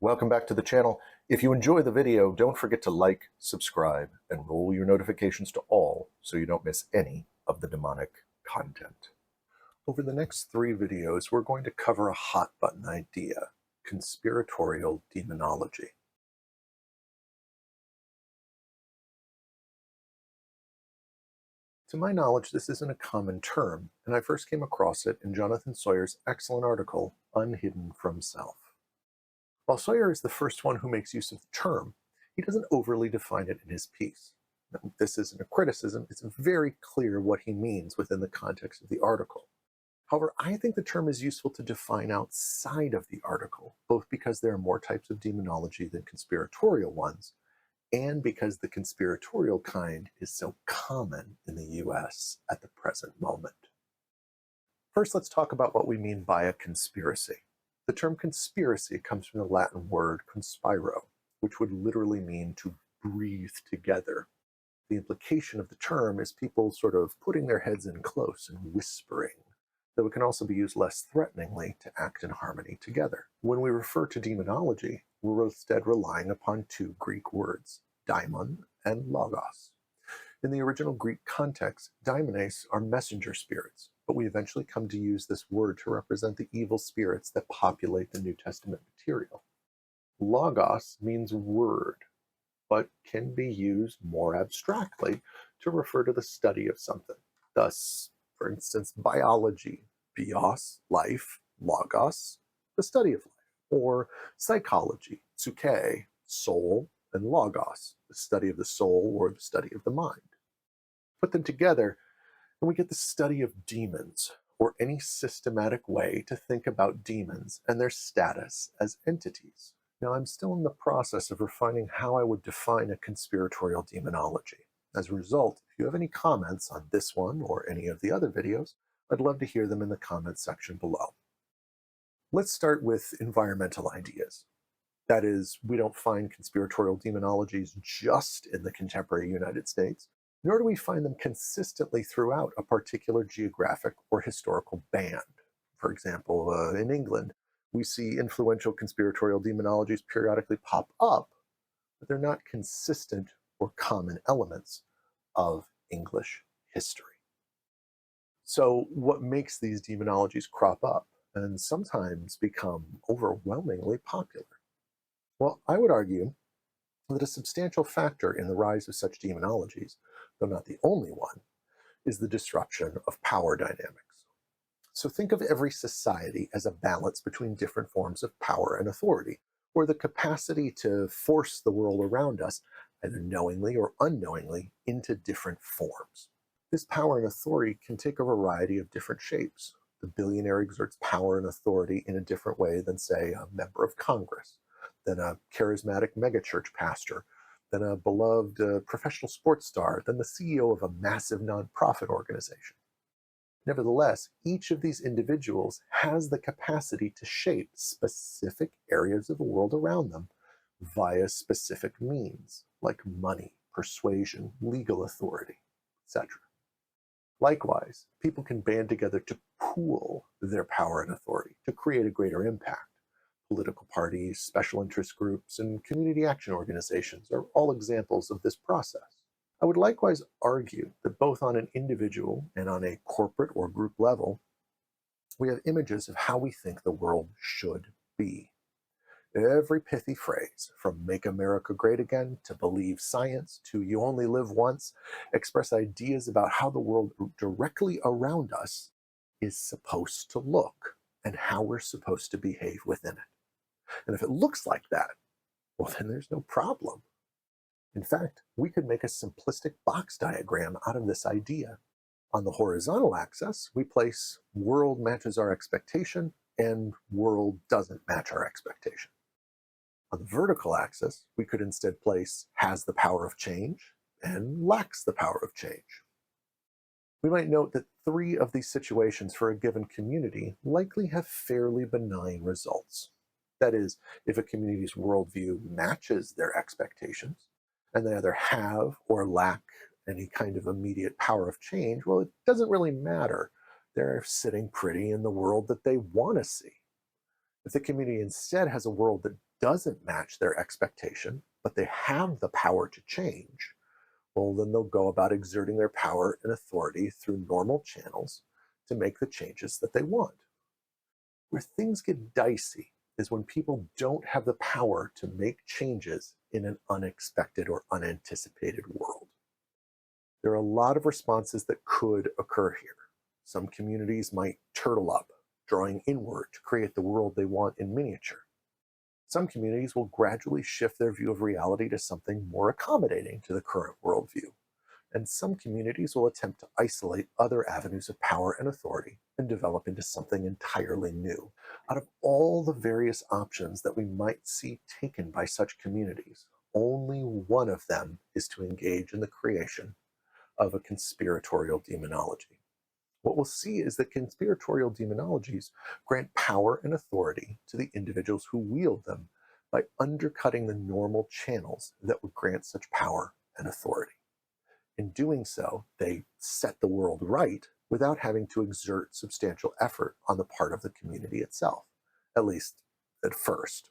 welcome back to the channel. If you enjoy the video, don't forget to like, subscribe, and roll your notifications to all so you don't miss any of the demonic content. Over the next 3 videos, we're going to cover a hot button idea: conspiratorial demonology. To my knowledge, this isn't a common term, and I first came across it in Jonathan Sawyer's excellent article, Unhidden from Self. While Sawyer is the first one who makes use of the term, he doesn't overly define it in his piece. Now, this isn't a criticism, it's very clear what he means within the context of the article. However, I think the term is useful to define outside of the article, both because there are more types of demonology than conspiratorial ones, and because the conspiratorial kind is so common in the US at the present moment. First, let's talk about what we mean by a conspiracy. The term conspiracy comes from the Latin word conspiro, which would literally mean to breathe together. The implication of the term is people sort of putting their heads in close and whispering, though it can also be used less threateningly to act in harmony together. When we refer to demonology, we're instead relying upon 2 Greek words, daimon and logos. In the original Greek context, daimones are messenger spirits, but we eventually come to use this word to represent the evil spirits that populate the New Testament material. Logos means word, but can be used more abstractly to refer to the study of something. Thus, for instance, biology, bios, life, logos, the study of life, or psychology, psyche, soul, and logos, the study of the soul or the study of the mind. Put them together, and we get the study of demons, or any systematic way to think about demons and their status as entities. Now, I'm still in the process of refining how I would define a conspiratorial demonology. As a result, if you have any comments on this one or any of the other videos, I'd love to hear them in the comments section below. Let's start with environmental ideas. That is, we don't find conspiratorial demonologies just in the contemporary United States, nor do we find them consistently throughout a particular geographic or historical band. For example, in England, we see influential conspiratorial demonologies periodically pop up, but they're not consistent or common elements of English history. So what makes these demonologies crop up and sometimes become overwhelmingly popular? Well, I would argue that a substantial factor in the rise of such demonologies, though not the only one, is the disruption of power dynamics. So think of every society as a balance between different forms of power and authority, or the capacity to force the world around us, either knowingly or unknowingly, into different forms. This power and authority can take a variety of different shapes. The billionaire exerts power and authority in a different way than, say, a member of Congress, than a charismatic megachurch pastor, than a beloved professional sports star, than the CEO of a massive nonprofit organization. Nevertheless, each of these individuals has the capacity to shape specific areas of the world around them via specific means, like money, persuasion, legal authority, etc. Likewise, people can band together to pool their power and authority to create a greater impact. Political parties, special interest groups, and community action organizations are all examples of this process. I would likewise argue that both on an individual and on a corporate or group level, we have images of how we think the world should be. Every pithy phrase, from "Make America Great Again" to "Believe Science" to "You Only Live Once," express ideas about how the world directly around us is supposed to look and how we're supposed to behave within it. And if it looks like that, well, then there's no problem. In fact, we could make a simplistic box diagram out of this idea. On the horizontal axis, we place world matches our expectation and world doesn't match our expectation. On the vertical axis, we could instead place has the power of change and lacks the power of change. We might note that 3 of these situations for a given community likely have fairly benign results. That is, if a community's worldview matches their expectations, and they either have or lack any kind of immediate power of change, well, it doesn't really matter. They're sitting pretty in the world that they want to see. If the community instead has a world that doesn't match their expectation, but they have the power to change, well, then they'll go about exerting their power and authority through normal channels to make the changes that they want. Where things get dicey is when people don't have the power to make changes in an unexpected or unanticipated world. There are a lot of responses that could occur here. Some communities might turtle up, drawing inward to create the world they want in miniature. Some communities will gradually shift their view of reality to something more accommodating to the current worldview. And some communities will attempt to isolate other avenues of power and authority and develop into something entirely new. Out of all the various options that we might see taken by such communities, only one of them is to engage in the creation of a conspiratorial demonology. What we'll see is that conspiratorial demonologies grant power and authority to the individuals who wield them by undercutting the normal channels that would grant such power and authority. In doing so, they set the world right without having to exert substantial effort on the part of the community itself, at least at first.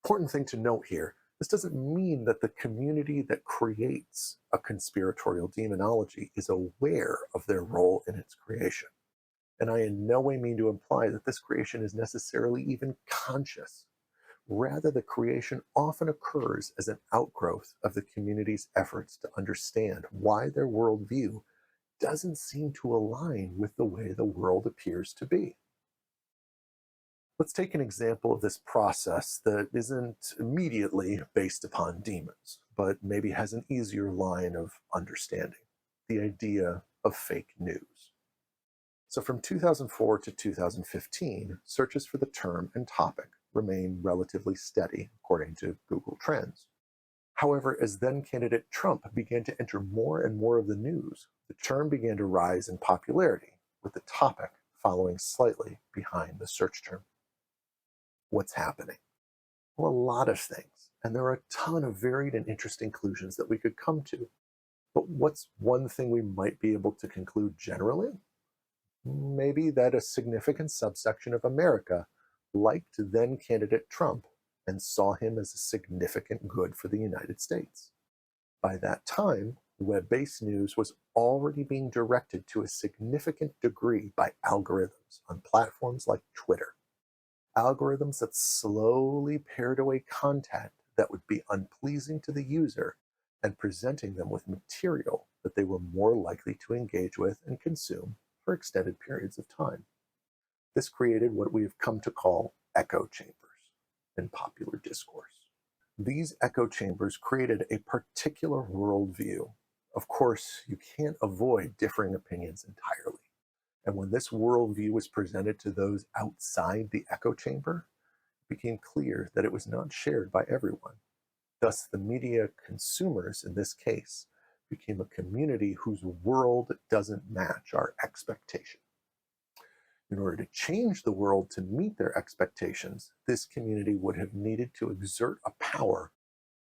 Important thing to note here, this doesn't mean that the community that creates a conspiratorial demonology is aware of their role in its creation. And I in no way mean to imply that this creation is necessarily even conscious. Rather, the creation often occurs as an outgrowth of the community's efforts to understand why their worldview doesn't seem to align with the way the world appears to be. Let's take an example of this process that isn't immediately based upon demons, but maybe has an easier line of understanding: the idea of fake news. So from 2004 to 2015, searches for the term and topic remain relatively steady, according to Google Trends. However, as then candidate Trump began to enter more and more of the news, the term began to rise in popularity, with the topic following slightly behind the search term. What's happening? Well, a lot of things, and there are a ton of varied and interesting conclusions that we could come to. But what's one thing we might be able to conclude generally? Maybe that a significant subsection of America liked then candidate Trump and saw him as a significant good for the United States. By that time, web based news was already being directed to a significant degree by algorithms on platforms like Twitter. Algorithms that slowly pared away content that would be unpleasing to the user and presenting them with material that they were more likely to engage with and consume for extended periods of time. This created what we have come to call echo chambers in popular discourse. These echo chambers created a particular worldview. Of course, you can't avoid differing opinions entirely. And when this worldview was presented to those outside the echo chamber, it became clear that it was not shared by everyone. Thus, the media consumers in this case became a community whose world doesn't match our expectation. In order to change the world to meet their expectations, this community would have needed to exert a power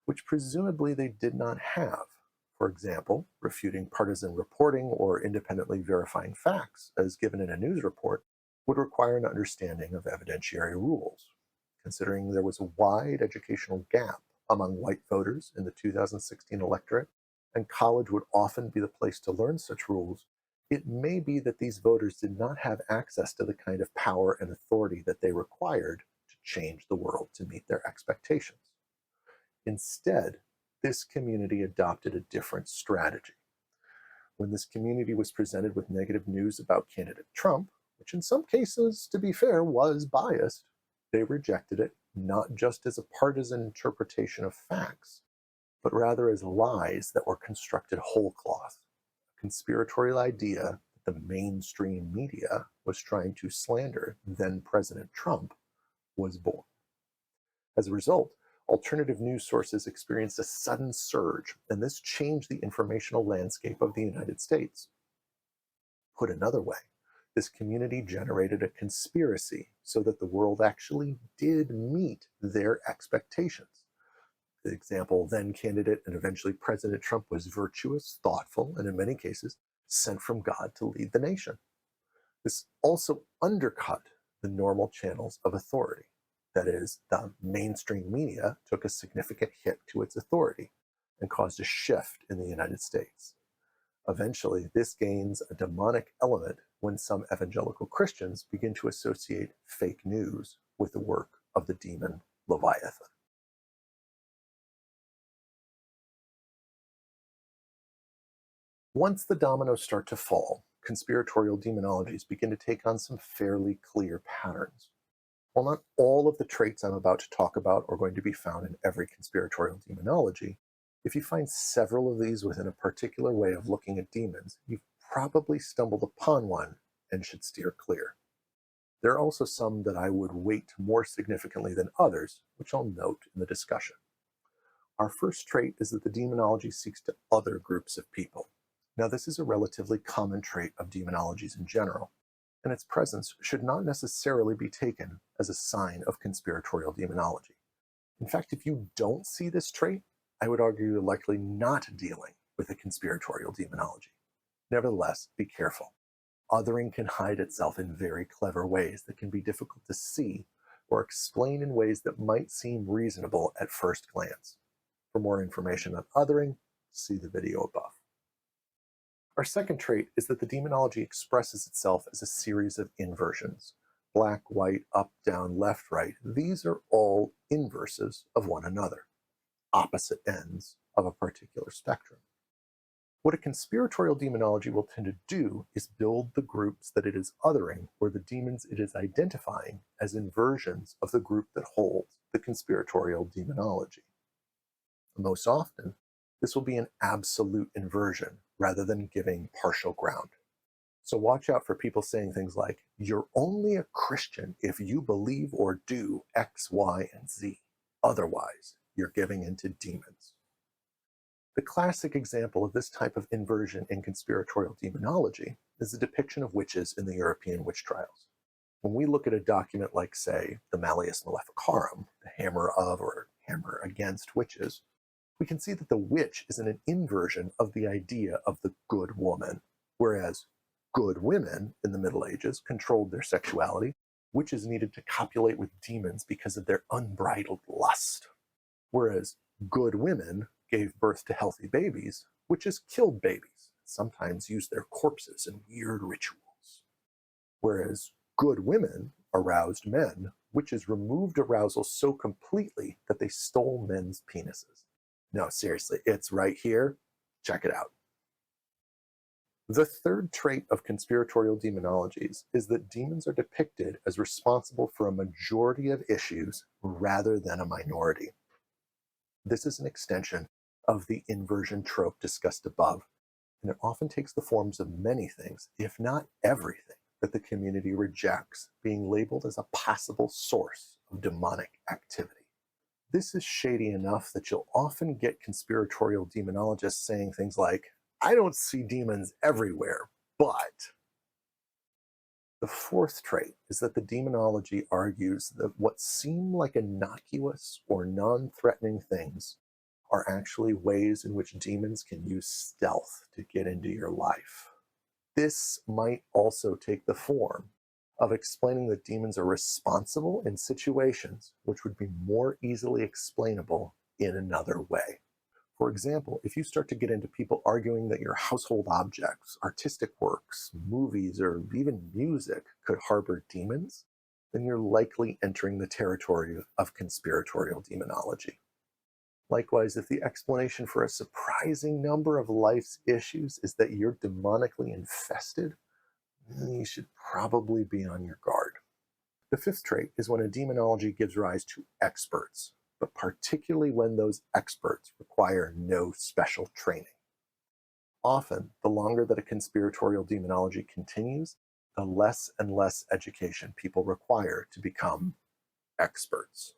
which presumably they did not have. For example, refuting partisan reporting or independently verifying facts, as given in a news report, would require an understanding of evidentiary rules. Considering there was a wide educational gap among white voters in the 2016 electorate, and college would often be the place to learn such rules, it may be that these voters did not have access to the kind of power and authority that they required to change the world to meet their expectations. Instead, this community adopted a different strategy. When this community was presented with negative news about candidate Trump, which in some cases, to be fair, was biased, they rejected it not just as a partisan interpretation of facts, but rather as lies that were constructed whole cloth, a conspiratorial idea that the mainstream media was trying to slander then President Trump was born. As a result, alternative news sources experienced a sudden surge, and this changed the informational landscape of the United States. Put another way, this community generated a conspiracy so that the world actually did meet their expectations. The example, then candidate and eventually President Trump was virtuous, thoughtful, and in many cases, sent from God to lead the nation. This also undercut the normal channels of authority. That is, the mainstream media took a significant hit to its authority and caused a shift in the United States. Eventually, this gains a demonic element when some evangelical Christians begin to associate fake news with the work of the demon Leviathan. Once the dominoes start to fall, conspiratorial demonologies begin to take on some fairly clear patterns. While not all of the traits I'm about to talk about are going to be found in every conspiratorial demonology, if you find several of these within a particular way of looking at demons, you've probably stumbled upon one and should steer clear. There are also some that I would weight more significantly than others, which I'll note in the discussion. Our first trait is that the demonology seeks to other groups of people. Now, this is a relatively common trait of demonologies in general, and its presence should not necessarily be taken as a sign of conspiratorial demonology. In fact, if you don't see this trait, I would argue you're likely not dealing with a conspiratorial demonology. Nevertheless, be careful. Othering can hide itself in very clever ways that can be difficult to see or explain in ways that might seem reasonable at first glance. For more information on othering, see the video above. Our second trait is that the demonology expresses itself as a series of inversions. Black, white, up, down, left, right. These are all inverses of one another, opposite ends of a particular spectrum. What a conspiratorial demonology will tend to do is build the groups that it is othering, or the demons it is identifying, as inversions of the group that holds the conspiratorial demonology. Most often, this will be an absolute inversion rather than giving partial ground. So watch out for people saying things like, you're only a Christian if you believe or do X, Y, and Z. Otherwise, you're giving into demons. The classic example of this type of inversion in conspiratorial demonology is the depiction of witches in the European witch trials. When we look at a document like, say, the Malleus Maleficarum, the hammer of or hammer against witches, we can see that the witch is an inversion of the idea of the good woman. Whereas good women in the Middle Ages controlled their sexuality, witches needed to copulate with demons because of their unbridled lust. Whereas good women gave birth to healthy babies, witches killed babies, sometimes used their corpses in weird rituals. Whereas good women aroused men, witches removed arousal so completely that they stole men's penises. No, seriously, it's right here. Check it out. The third trait of conspiratorial demonologies is that demons are depicted as responsible for a majority of issues rather than a minority. This is an extension of the inversion trope discussed above, and it often takes the forms of many things, if not everything, that the community rejects being labeled as a possible source of demonic activity. This is shady enough that you'll often get conspiratorial demonologists saying things like, I don't see demons everywhere, but. The fourth trait is that the demonology argues that what seem like innocuous or non-threatening things are actually ways in which demons can use stealth to get into your life. This might also take the form of explaining that demons are responsible in situations which would be more easily explainable in another way. For example, if you start to get into people arguing that your household objects, artistic works, movies, or even music could harbor demons, then you're likely entering the territory of conspiratorial demonology. Likewise, if the explanation for a surprising number of life's issues is that you're demonically infested, you should probably be on your guard. The fifth trait is when a demonology gives rise to experts, but particularly when those experts require no special training. Often, the longer that a conspiratorial demonology continues, the less and less education people require to become experts.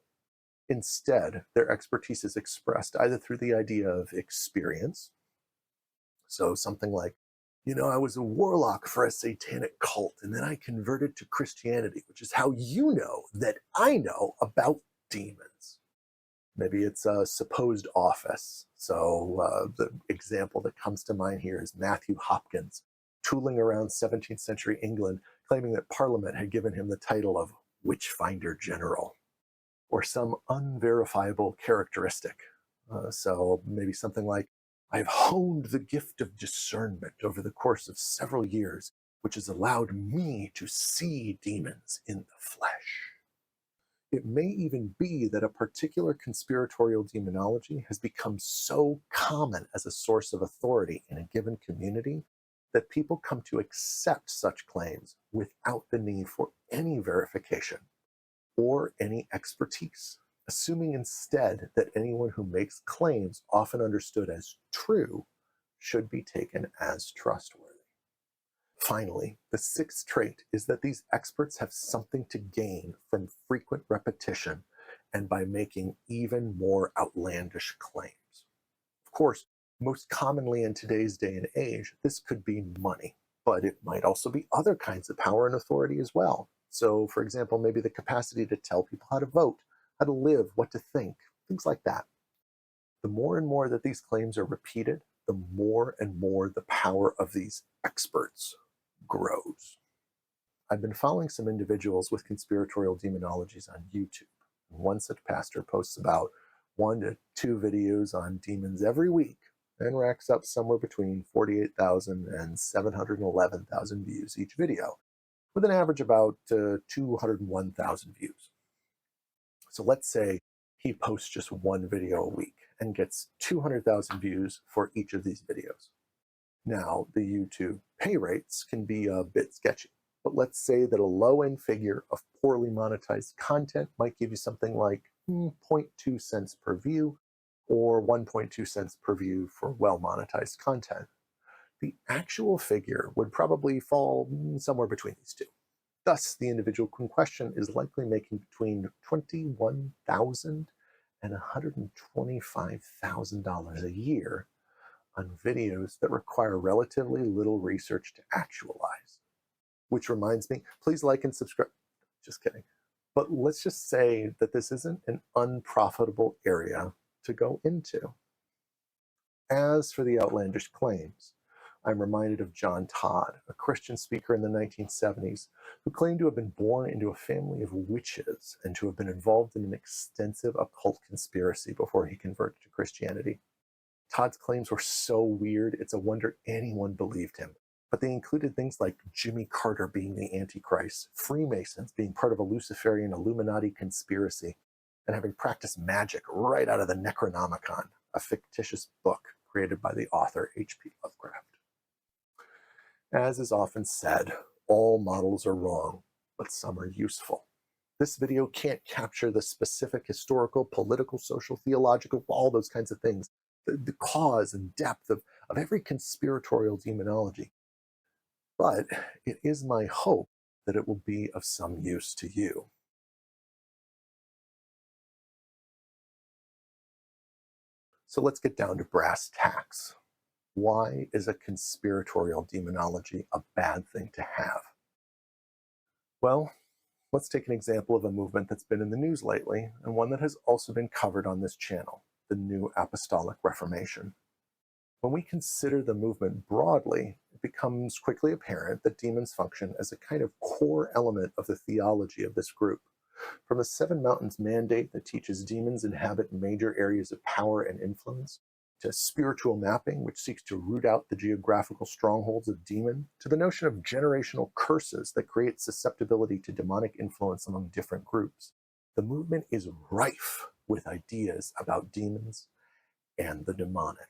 Instead, their expertise is expressed either through the idea of experience, so something like, I was a warlock for a satanic cult, and then I converted to Christianity, which is how you know that I know about demons. Maybe it's a supposed office. So the example that comes to mind here is Matthew Hopkins, tooling around 17th century England, claiming that Parliament had given him the title of Witchfinder General. or some unverifiable characteristic. So maybe something like, I've honed the gift of discernment over the course of several years, which has allowed me to see demons in the flesh. It may even be that a particular conspiratorial demonology has become so common as a source of authority in a given community that people come to accept such claims without the need for any verification or any expertise, assuming instead that anyone who makes claims often understood as true should be taken as trustworthy. Finally, the sixth trait is that these experts have something to gain from frequent repetition and by making even more outlandish claims. Of course, most commonly in today's day and age, this could be money, but it might also be other kinds of power and authority as well. So, for example, maybe the capacity to tell people how to vote, how to live, what to think, things like that. The more and more that these claims are repeated, the more and more the power of these experts grows. I've been following some individuals with conspiratorial demonologies on YouTube. One such pastor posts about 1 to 2 videos on demons every week and racks up somewhere between 48,000 and 711,000 views each video, with an average about 201,000 views. So let's say he posts just 1 video a week and gets 200,000 views for each of these videos. Now, the YouTube pay rates can be a bit sketchy, but let's say that a low-end figure of poorly monetized content might give you something like 0.2 cents per view or 1.2 cents per view for well-monetized content. The actual figure would probably fall somewhere between these two. Thus, the individual in question is likely making between $21,000 and $125,000 a year on videos that require relatively little research to actualize. Which reminds me, please like and subscribe. Just kidding. But let's just say that this isn't an unprofitable area to go into. As for the outlandish claims, I'm reminded of John Todd, a Christian speaker in the 1970s, who claimed to have been born into a family of witches and to have been involved in an extensive occult conspiracy before he converted to Christianity. Todd's claims were so weird, it's a wonder anyone believed him. But they included things like Jimmy Carter being the Antichrist, Freemasons being part of a Luciferian Illuminati conspiracy, and having practiced magic right out of the Necronomicon, a fictitious book created by the author H.P. Lovecraft. As is often said, all models are wrong, but some are useful. This video can't capture the specific historical, political, social, theological, all those kinds of things, the cause and depth of every conspiratorial demonology. But it is my hope that it will be of some use to you. So let's get down to brass tacks. Why is a conspiratorial demonology a bad thing to have? Well, let's take an example of a movement that's been in the news lately, and one that has also been covered on this channel, the New Apostolic Reformation. When we consider the movement broadly, it becomes quickly apparent that demons function as a kind of core element of the theology of this group. From the Seven Mountains mandate that teaches demons inhabit major areas of power and influence, to spiritual mapping, which seeks to root out the geographical strongholds of demon, to the notion of generational curses that create susceptibility to demonic influence among different groups. The movement is rife with ideas about demons and the demonic.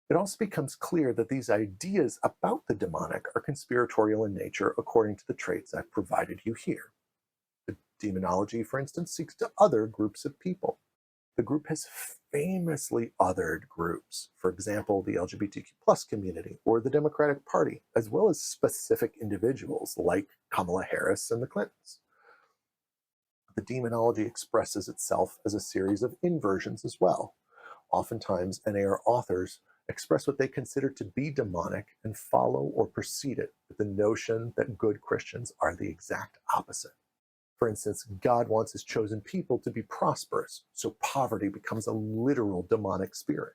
It also becomes clear that these ideas about the demonic are conspiratorial in nature according to the traits I've provided you here. The demonology, for instance, seeks to other groups of people. The group has famously othered groups, for example, the LGBTQ plus community or the Democratic Party, as well as specific individuals like Kamala Harris and the Clintons. The demonology expresses itself as a series of inversions as well. Oftentimes, NAR authors express what they consider to be demonic and follow or precede it with the notion that good Christians are the exact opposite. For instance, God wants his chosen people to be prosperous, so poverty becomes a literal demonic spirit.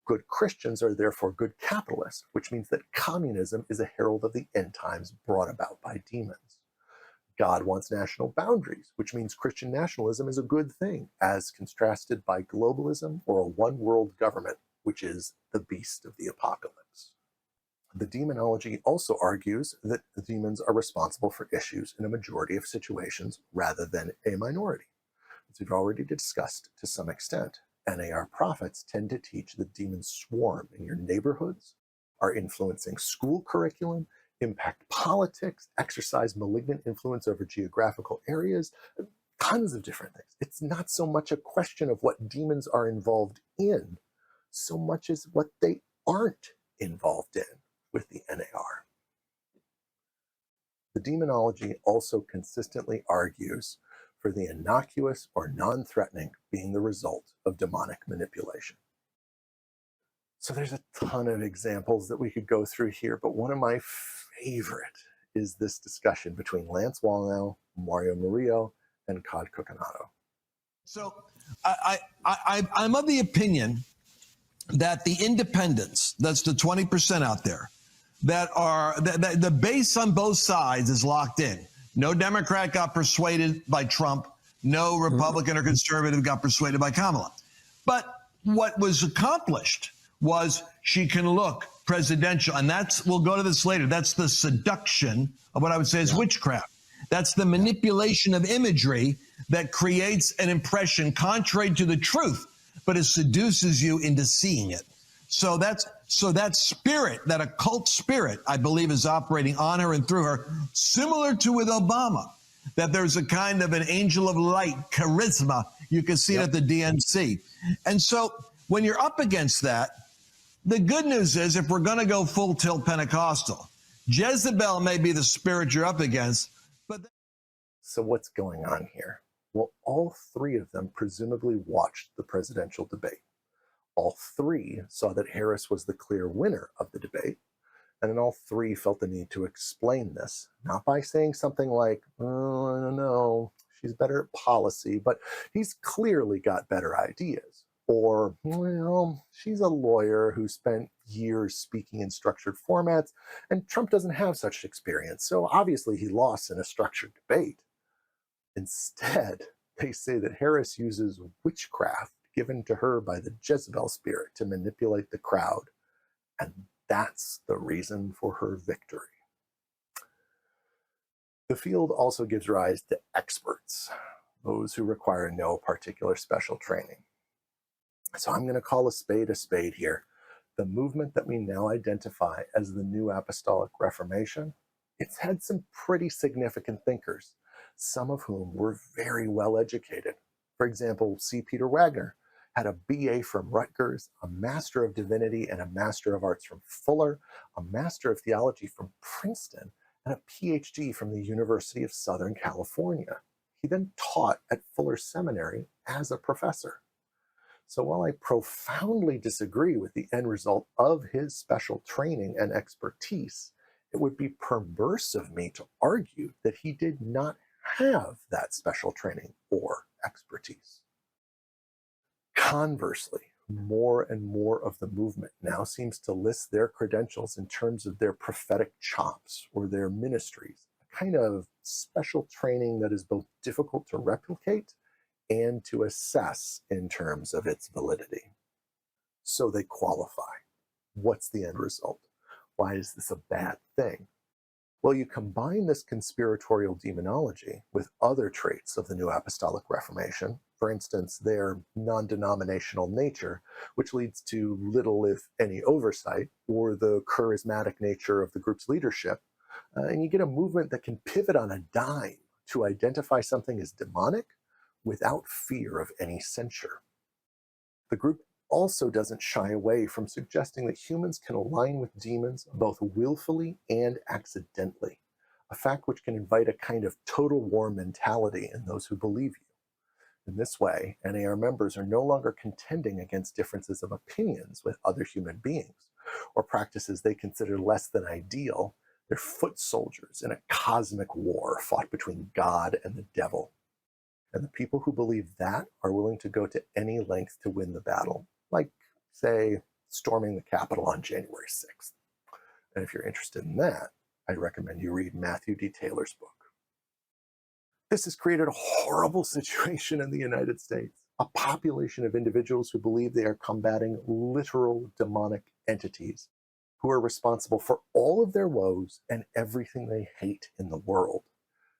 Good Christians are therefore good capitalists, which means that communism is a herald of the end times brought about by demons. God wants national boundaries, which means Christian nationalism is a good thing, as contrasted by globalism or a one world government, which is the beast of the apocalypse. The demonology also argues that demons are responsible for issues in a majority of situations rather than a minority. As we've already discussed to some extent, NAR prophets tend to teach that demons swarm in your neighborhoods, are influencing school curriculum, impact politics, exercise malignant influence over geographical areas, tons of different things. It's not so much a question of what demons are involved in, so much as what they aren't involved in with the NAR. The demonology also consistently argues for the innocuous or non-threatening being the result of demonic manipulation. So there's a ton of examples that we could go through here, but one of my favorite is this discussion between Lance Wallnau, Mario Murillo, and Cod Cucinato. So I'm of the opinion that the independents, that's the 20% out there, that are the base on both sides is locked in. No Democrat got persuaded by Trump. No Republican or conservative got persuaded by Kamala. But what was accomplished was she can look presidential. And we'll go to this later. That's the seduction of what I would say is witchcraft. That's the manipulation of imagery that creates an impression contrary to the truth, but it seduces you into seeing it. So that spirit, that occult spirit, I believe is operating on her and through her, similar to with Obama, that there's a kind of an angel of light, charisma. You can see it at the DNC. And so when you're up against that, the good news is if we're going to go full tilt Pentecostal, Jezebel may be the spirit you're up against, but... So what's going on here? Well, all three of them presumably watched the presidential debate. All three saw that Harris was the clear winner of the debate, and then all three felt the need to explain this, not by saying something like, oh, I don't know, she's better at policy, but he's clearly got better ideas. Or, well, she's a lawyer who spent years speaking in structured formats, and Trump doesn't have such experience, so obviously he lost in a structured debate. Instead, they say that Harris uses witchcraft given to her by the Jezebel spirit to manipulate the crowd, and that's the reason for her victory. The field also gives rise to experts, those who require no particular special training. So I'm going to call a spade here. The movement that we now identify as the New Apostolic Reformation, it's had some pretty significant thinkers, some of whom were very well educated. For example, C. Peter Wagner had a BA from Rutgers, a Master of Divinity and a Master of Arts from Fuller, a Master of Theology from Princeton, and a PhD from the University of Southern California. He then taught at Fuller Seminary as a professor. So while I profoundly disagree with the end result of his special training and expertise, it would be perverse of me to argue that he did not have that special training or expertise. Conversely, more and more of the movement now seems to list their credentials in terms of their prophetic chops or their ministries, a kind of special training that is both difficult to replicate and to assess in terms of its validity. So they qualify. What's the end result? Why is this a bad thing? Well, you combine this conspiratorial demonology with other traits of the New Apostolic Reformation, for instance, their non-denominational nature, which leads to little, if any, oversight, or the charismatic nature of the group's leadership, and you get a movement that can pivot on a dime to identify something as demonic without fear of any censure. The group also doesn't shy away from suggesting that humans can align with demons both willfully and accidentally, a fact which can invite a kind of total war mentality in those who believe you. In this way, NAR members are no longer contending against differences of opinions with other human beings, or practices they consider less than ideal. They're foot soldiers in a cosmic war fought between God and the devil. And the people who believe that are willing to go to any length to win the battle, like, say, storming the Capitol on January 6th. And if you're interested in that, I'd recommend you read Matthew D. Taylor's book. This has created a horrible situation in the United States, a population of individuals who believe they are combating literal demonic entities who are responsible for all of their woes and everything they hate in the world.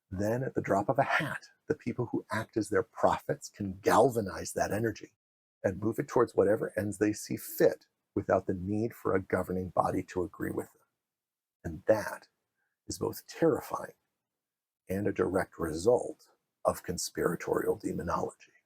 Then, at the drop of a hat, the people who act as their prophets can galvanize that energy and move it towards whatever ends they see fit without the need for a governing body to agree with them. And that is both terrifying and a direct result of conspiratorial demonology.